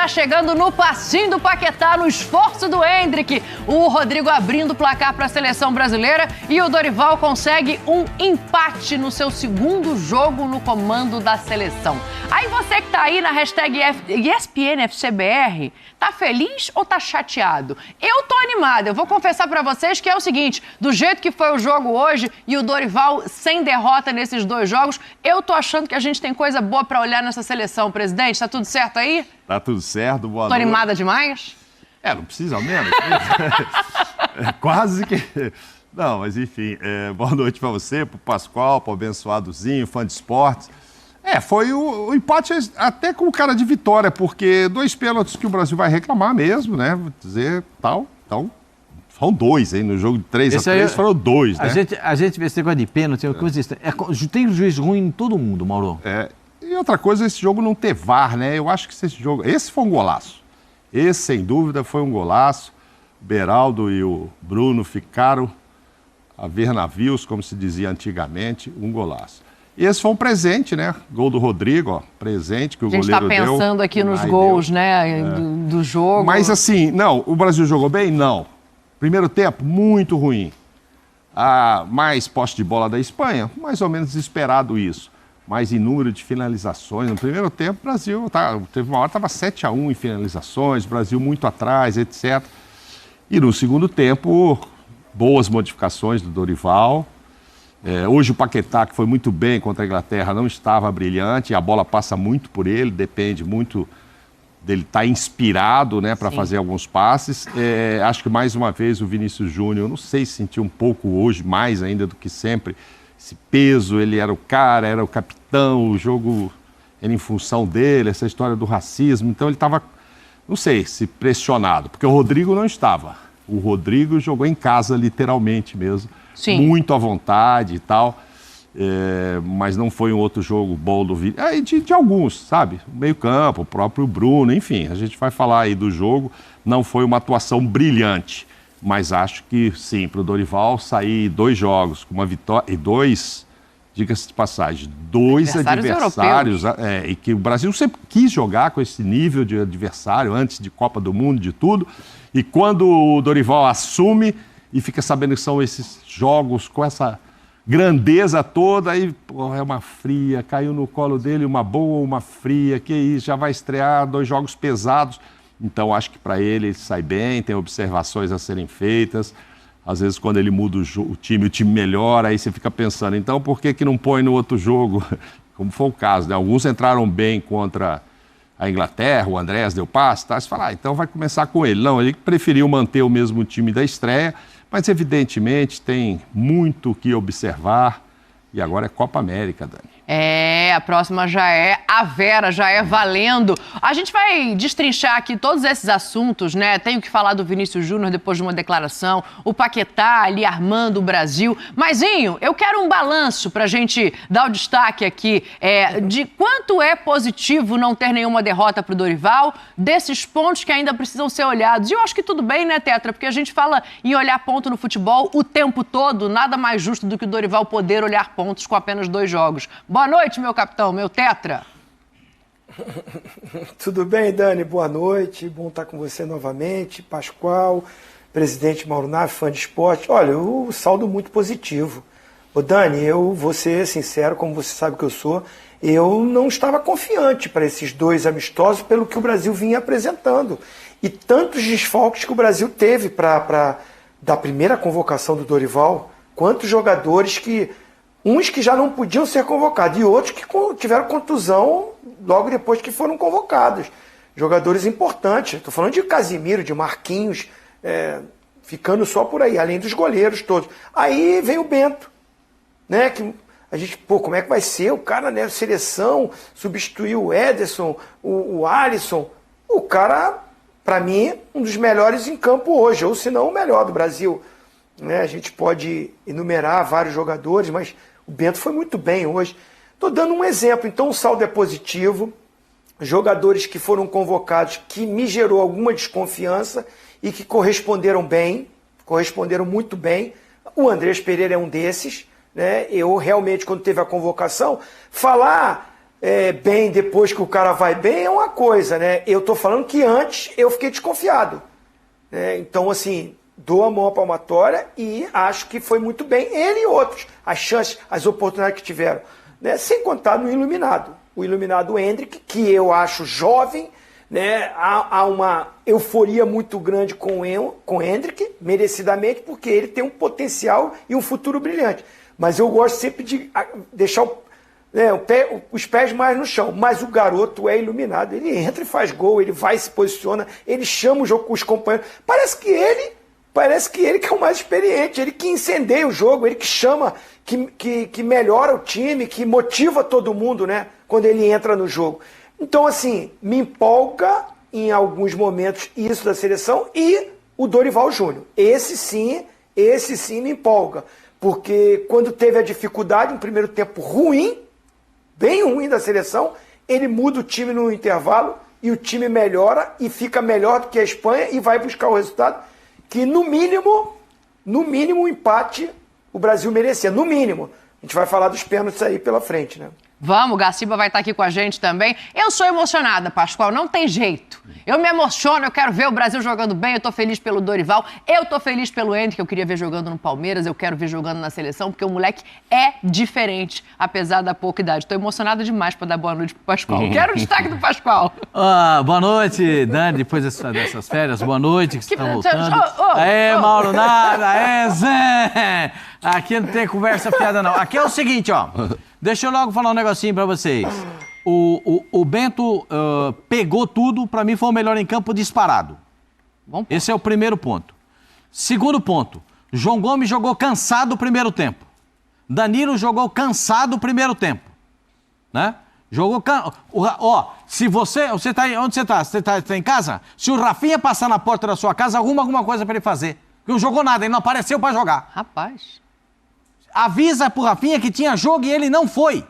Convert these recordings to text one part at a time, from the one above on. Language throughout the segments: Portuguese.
Tá chegando no passinho do Paquetá, no esforço do Endrick. O Rodrigo abrindo o placar para a seleção brasileira e o Dorival consegue um empate no seu segundo jogo no comando da seleção. Aí você que tá aí na hashtag ESPNFCBR, tá feliz ou tá chateado? Eu tô animada. Eu vou confessar para vocês que é o seguinte, do jeito que foi o jogo hoje e o Dorival sem derrota nesses dois jogos, eu tô achando que a gente tem coisa boa para olhar nessa seleção, presidente. Tá tudo certo aí? Tá tudo certo, boa noite. Tô animada demais? Não precisa ao menos. Quase que... Não, mas enfim, boa noite para você, pro Pascoal, pro abençoadozinho, fã de esportes. Foi o empate até com cara de vitória, porque 2 pênaltis que o Brasil vai reclamar mesmo, né? Vou dizer tal. Então, foram 2, hein? No jogo de 3-3 foram 2, né? A gente vê esse negócio de pênalti, tem um juiz ruim em todo mundo, Mauro. E outra coisa, esse jogo não ter VAR, né? Eu acho que esse foi um golaço. Esse, sem dúvida, foi um golaço. O Beraldo e o Bruno ficaram a ver navios, como se dizia antigamente, um golaço. E esse foi um presente, né? Gol do Rodrigo, ó, presente que o goleiro deu. A gente está pensando aqui nos gols, né, do jogo. Mas assim, não, o Brasil jogou bem? Não. Primeiro tempo, muito ruim. Mais posse de bola da Espanha, mais ou menos esperado isso. Mas em número de finalizações. No primeiro tempo, o Brasil teve uma hora que estava 7-1 em finalizações, Brasil muito atrás, etc. E no segundo tempo, boas modificações do Dorival. Hoje o Paquetá, que foi muito bem contra a Inglaterra, não estava brilhante, a bola passa muito por ele, depende muito dele estar inspirado, né, para fazer alguns passes. Acho que mais uma vez o Vinícius Júnior, não sei se sentiu um pouco hoje, mais ainda do que sempre, esse peso, ele era o cara, era o capitão, o jogo era em função dele, essa história do racismo, então ele estava, não sei, se pressionado, porque o Rodrigo não estava. O Rodrigo jogou em casa, literalmente mesmo, muito à vontade e tal, mas não foi um outro jogo bom do vídeo. De alguns, sabe? Meio campo, o próprio Bruno, enfim, a gente vai falar aí do jogo, não foi uma atuação brilhante. Mas acho que, sim, para o Dorival sair 2 jogos com uma vitória e 2, diga-se de passagem, 2 adversários e que o Brasil sempre quis jogar com esse nível de adversário antes de Copa do Mundo, de tudo. E quando o Dorival assume e fica sabendo que são esses jogos com essa grandeza toda, aí é uma fria, caiu no colo dele uma boa, uma fria, que isso, já vai estrear 2 jogos pesados. Então, acho que para ele sai bem, tem observações a serem feitas. Às vezes, quando ele muda o time melhora, aí você fica pensando, então, por que não põe no outro jogo? Como foi o caso, né? Alguns entraram bem contra a Inglaterra, o Andrés deu passe, tá? Você fala, então vai começar com ele. Não, ele preferiu manter o mesmo time da estreia, mas, evidentemente, tem muito o que observar. E agora é Copa América, Dani. A próxima já é a Vera, já é valendo. A gente vai destrinchar aqui todos esses assuntos, né? Tenho que falar do Vinícius Júnior depois de uma declaração, o Paquetá ali armando o Brasil. Mazinho, eu quero um balanço pra gente dar o destaque aqui de quanto é positivo não ter nenhuma derrota pro Dorival, desses pontos que ainda precisam ser olhados. E eu acho que tudo bem, né, Tetra? Porque a gente fala em olhar ponto no futebol o tempo todo, nada mais justo do que o Dorival poder olhar pontos com apenas 2 jogos. Boa noite, meu capitão, meu Tetra. Tudo bem, Dani? Boa noite. Bom estar com você novamente. Pascoal, presidente Mauro Naves, fã de esporte. Olha, o saldo muito positivo. Ô, Dani, eu vou ser sincero, como você sabe que eu sou, eu não estava confiante para esses 2 amistosos pelo que o Brasil vinha apresentando. E tantos desfalques que o Brasil teve da primeira convocação do Dorival, quantos jogadores uns que já não podiam ser convocados e outros que tiveram contusão logo depois que foram convocados. Jogadores importantes. Estou falando de Casimiro, de Marquinhos, ficando só por aí, além dos goleiros todos. Aí vem o Bento, né? Que a gente, como é que vai ser? O cara, né? Seleção, substituiu o Ederson, o Alisson. O cara, para mim, um dos melhores em campo hoje, ou se não o melhor do Brasil. Né? A gente pode enumerar vários jogadores, mas o Bento foi muito bem hoje. Estou dando um exemplo, então o saldo é positivo. Jogadores que foram convocados que me gerou alguma desconfiança e que corresponderam bem, corresponderam muito bem. O Andrés Pereira é um desses, né? Eu realmente, quando teve a convocação, falar bem depois que o cara vai bem é uma coisa, né? Eu tô falando que antes eu fiquei desconfiado. Né? Então, assim, dou a mão à palmatória e acho que foi muito bem. Ele e outros, as chances, as oportunidades que tiveram. Né? Sem contar no iluminado. O iluminado Endrick, que eu acho jovem, né? Há uma euforia muito grande com o Endrick, merecidamente, porque ele tem um potencial e um futuro brilhante. Mas eu gosto sempre de deixar os pés mais no chão. Mas o garoto é iluminado. Ele entra e faz gol, ele vai e se posiciona, ele chama o jogo com os companheiros. Parece que ele que é o mais experiente, ele que incendeia o jogo, ele que chama, que melhora o time, que motiva todo mundo, né? Quando ele entra no jogo. Então, assim, me empolga em alguns momentos isso da seleção e o Dorival Júnior. Esse sim me empolga. Porque quando teve a dificuldade, um primeiro tempo ruim, bem ruim da seleção, ele muda o time no intervalo e o time melhora e fica melhor do que a Espanha e vai buscar o resultado que, no mínimo, o empate o Brasil merecia. No mínimo. A gente vai falar dos pênaltis aí pela frente, né? Vamos, o Gaciba vai estar aqui com a gente também. Eu sou emocionada, Pascoal, não tem jeito. Eu me emociono, eu quero ver o Brasil jogando bem, eu tô feliz pelo Dorival, eu tô feliz pelo Endrick, que eu queria ver jogando no Palmeiras, eu quero ver jogando na seleção, porque o moleque é diferente, apesar da pouca idade. Tô emocionada demais para dar boa noite pro Pascoal. Quero o destaque do Pascoal. Boa noite, Dani, depois dessas férias, boa noite, que você tá voltando. Mauro Nada, Zé! Aqui não tem conversa fiada, não. Aqui é o seguinte, ó. Deixa eu logo falar um negocinho pra vocês. O Bento pegou tudo, pra mim foi o melhor em campo disparado. Bom, esse é o primeiro ponto. Segundo ponto, João Gomes jogou cansado o primeiro tempo. Danilo jogou cansado o primeiro tempo. Né? Jogou se você tá aí, onde você tá? Você tá em casa? Se o Rafinha passar na porta da sua casa, arruma alguma coisa pra ele fazer. Porque não jogou nada, ele não apareceu pra jogar. Rapaz. Avisa pro Rafinha que tinha jogo e ele não foi.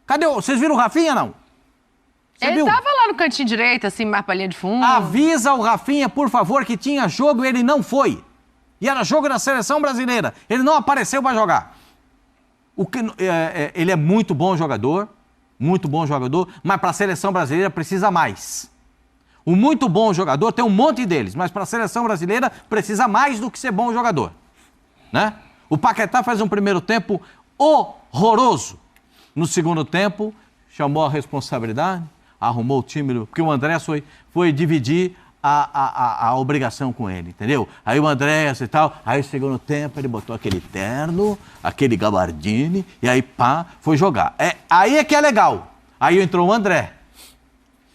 Cadê? Vocês viram o Rafinha, não? Ele tava lá no cantinho direito, assim, mais pra linha de fundo. Avisa o Rafinha, por favor, que tinha jogo e ele não foi. E era jogo da seleção brasileira. Ele não apareceu pra jogar. Ele é muito bom jogador, mas pra seleção brasileira precisa mais. O muito bom jogador tem um monte deles, mas pra seleção brasileira precisa mais do que ser bom jogador. Né? O Paquetá faz um primeiro tempo horroroso. No segundo tempo, chamou a responsabilidade, arrumou o time, porque o André foi dividir a obrigação com ele, entendeu? Aí o André e tal, aí chegou no tempo, ele botou aquele terno, aquele gabardine, e aí pá, foi jogar. Aí é que é legal. Aí entrou o André.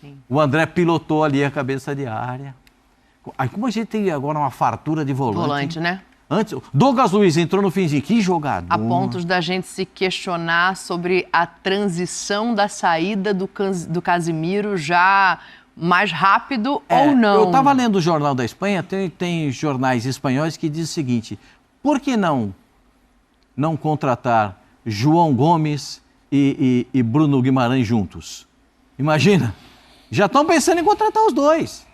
Sim. O André pilotou ali a cabeça de área. Aí como a gente tem agora uma fartura de volante, né? Antes, Douglas Luiz entrou no finzinho, que jogador. A pontos da gente se questionar sobre a transição da saída do Casimiro já mais rápido ou não. Eu estava lendo o Jornal da Espanha, tem jornais espanhóis que dizem o seguinte, por que não contratar João Gomes e Bruno Guimarães juntos? Imagina, já estão pensando em contratar os dois.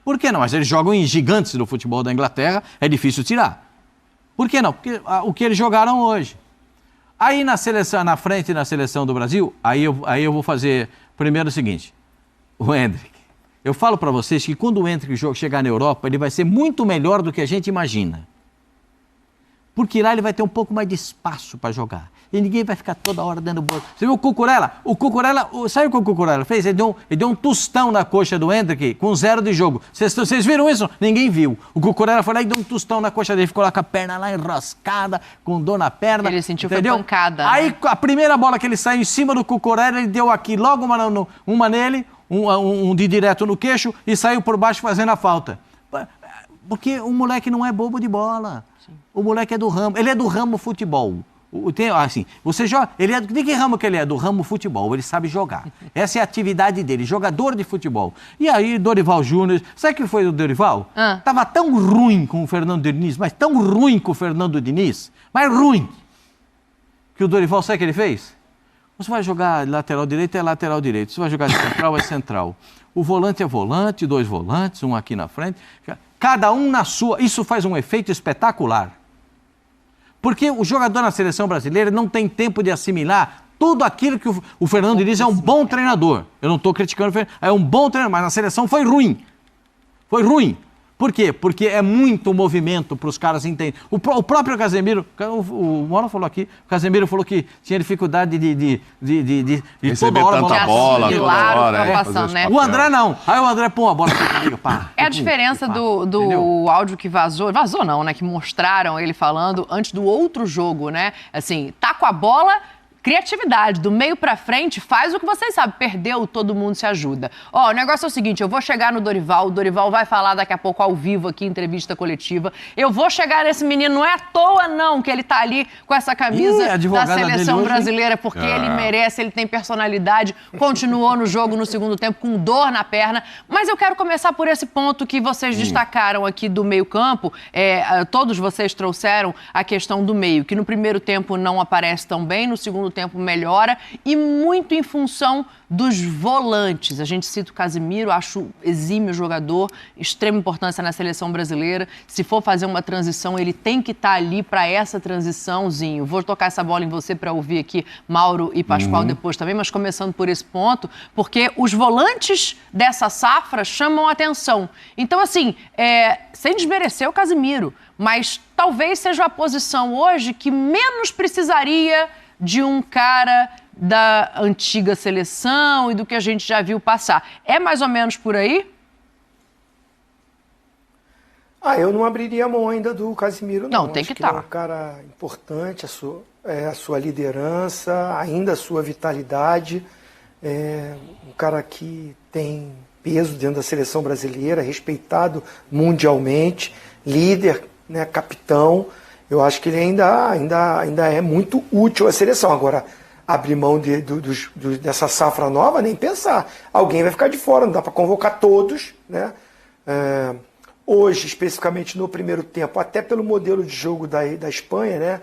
Por que não? Mas eles jogam em gigantes do futebol da Inglaterra, é difícil tirar. Por que não? Porque o que eles jogaram hoje. Aí na frente da seleção do Brasil, aí eu vou fazer primeiro o seguinte, o Endrick. Eu falo para vocês que quando o Endrick chegar na Europa, ele vai ser muito melhor do que a gente imagina. Porque lá ele vai ter um pouco mais de espaço para jogar. E ninguém vai ficar toda hora dando bola. Você viu o Cucurella? Sabe o que o Cucurella fez? Ele deu um tostão na coxa do Endrick com 0 de jogo. Vocês viram isso? Ninguém viu. O Cucurella foi lá e deu um tostão na coxa dele. Ficou lá com a perna lá enroscada, com dor na perna. Ele sentiu foi pancada. Aí a primeira bola que ele saiu em cima do Cucurella, ele deu aqui logo uma nele, um de direto no queixo e saiu por baixo fazendo a falta. Porque o moleque não é bobo de bola. Sim. O moleque é do ramo. Ele é do ramo futebol. Você joga, de que ramo que ele é? Do ramo futebol, ele sabe jogar. Essa é a atividade dele, jogador de futebol. E aí, Dorival Júnior, sabe o que foi o Dorival? Tava tão ruim com o Fernando Diniz, mas tão ruim com o Fernando Diniz, mas ruim, que o Dorival, sabe o que ele fez? Você vai jogar lateral direito, é lateral direito. Você vai jogar de central, é central. O volante é volante, 2 volantes, um aqui na frente, cada um na sua. Isso faz um efeito espetacular. Porque o jogador na seleção brasileira não tem tempo de assimilar tudo aquilo que o Fernando Diniz é um bom treinador. Eu não estou criticando o Fernando, é um bom treinador, mas na seleção foi ruim. Foi ruim. Por quê? Porque é muito movimento para os caras entenderem. O próprio Casemiro, o Mauro falou aqui, o Casemiro falou que tinha dificuldade de receber toda hora tanta bola, toda hora. Né? O André não. Aí o André, pô, a bola fica pá. É a diferença do áudio que vazou. Vazou não, né? Que mostraram ele falando antes do outro jogo, né? Assim, tá com a bola... Criatividade, do meio pra frente, faz o que vocês sabem, perdeu, todo mundo se ajuda. Ó, o negócio é o seguinte, eu vou chegar no Dorival, o Dorival vai falar daqui a pouco ao vivo aqui, entrevista coletiva. Eu vou chegar nesse menino, não é à toa não que ele tá ali com essa camisa da seleção brasileira, porque ele merece, ele tem personalidade, continuou no jogo no segundo tempo com dor na perna. Mas eu quero começar por esse ponto que vocês destacaram aqui do meio campo, todos vocês trouxeram a questão do meio, que no primeiro tempo não aparece tão bem, no segundo tempo melhora e muito em função dos volantes. A gente cita o Casemiro, acho exímio jogador, extrema importância na seleção brasileira. Se for fazer uma transição, ele tem que estar ali para essa transiçãozinho. Vou tocar essa bola em você para ouvir aqui Mauro e Pascoal depois também, mas começando por esse ponto, porque os volantes dessa safra chamam a atenção. Então, assim, sem desmerecer o Casemiro, mas talvez seja a posição hoje que menos precisaria de um cara da antiga seleção e do que a gente já viu passar. É mais ou menos por aí? Eu não abriria a mão ainda do Casemiro, não. Não, tem que estar. Ele é um cara importante, a sua liderança, ainda a sua vitalidade. Um cara que tem peso dentro da seleção brasileira, respeitado mundialmente, líder, né, capitão. Eu acho que ele ainda é muito útil à seleção. Agora, abrir mão dessa safra nova, nem pensar. Alguém vai ficar de fora, não dá para convocar todos, né? Hoje, especificamente no primeiro tempo, até pelo modelo de jogo da Espanha, né?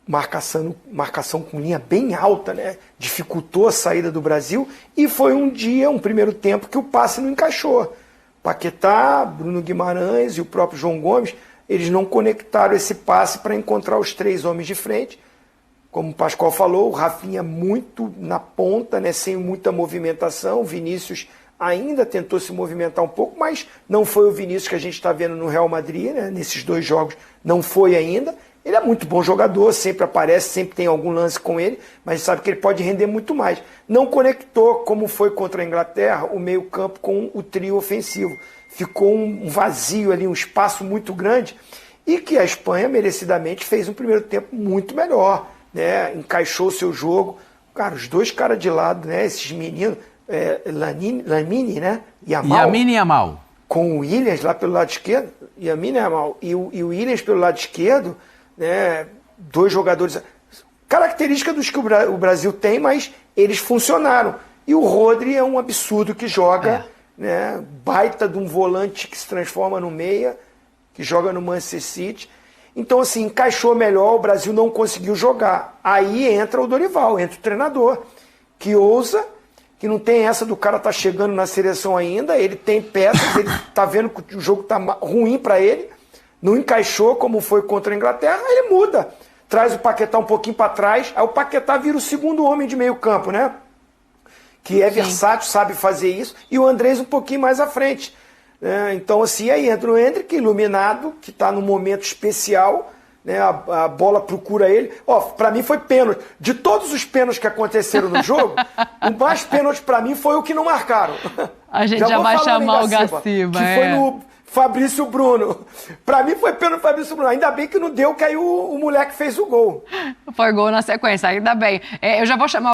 Marcação com linha bem alta, né? Dificultou a saída do Brasil e foi um primeiro tempo, que o passe não encaixou. Paquetá, Bruno Guimarães e o próprio João Gomes, eles não conectaram esse passe para encontrar os três homens de frente. Como o Pascoal falou, o Rafinha muito na ponta, né, sem muita movimentação. O Vinícius ainda tentou se movimentar um pouco, mas não foi o Vinícius que a gente está vendo no Real Madrid, né? Nesses dois jogos não foi ainda. Ele é muito bom jogador, sempre aparece, sempre tem algum lance com ele, mas sabe que ele pode render muito mais. Não conectou, como foi contra a Inglaterra, o meio-campo com o trio ofensivo. Ficou um vazio ali, um espaço muito grande, e que a Espanha merecidamente fez um primeiro tempo muito melhor, né? Encaixou o seu jogo. Cara, os dois caras de lado, né? Esses meninos, Lamine, né? Lamine Yamal. Com o Williams lá pelo lado esquerdo, Lamine Yamal e o Williams pelo lado esquerdo, né? Dois jogadores, característica dos que o Brasil tem, mas eles funcionaram. E o Rodri é um absurdo que joga, né? Baita de um volante que se transforma no meia, que joga no Manchester City. Então, assim, encaixou melhor, o Brasil não conseguiu jogar. Aí entra o Dorival, entra o treinador, que ousa, que não tem essa do cara tá chegando na seleção ainda, ele tem peças, ele tá vendo que o jogo tá ruim para ele, não encaixou como foi contra a Inglaterra, ele muda. Traz o Paquetá um pouquinho para trás, aí o Paquetá vira o segundo homem de meio campo, né? Que é versátil, sabe fazer isso, e o Andrés um pouquinho mais à frente. Então, assim, aí entra o Endrick, iluminado, que está num momento especial, né? A bola procura ele. Para mim foi pênalti. De todos os pênaltis que aconteceram no jogo, o mais pênalti para mim foi o que não marcaram. A gente já vai chamar o Gaciba. Que foi no Fabrício Bruno. Para mim foi pênalti Fabrício Bruno. Ainda bem que não deu, que aí o moleque fez o gol. Foi gol na sequência, ainda bem. Eu já vou chamar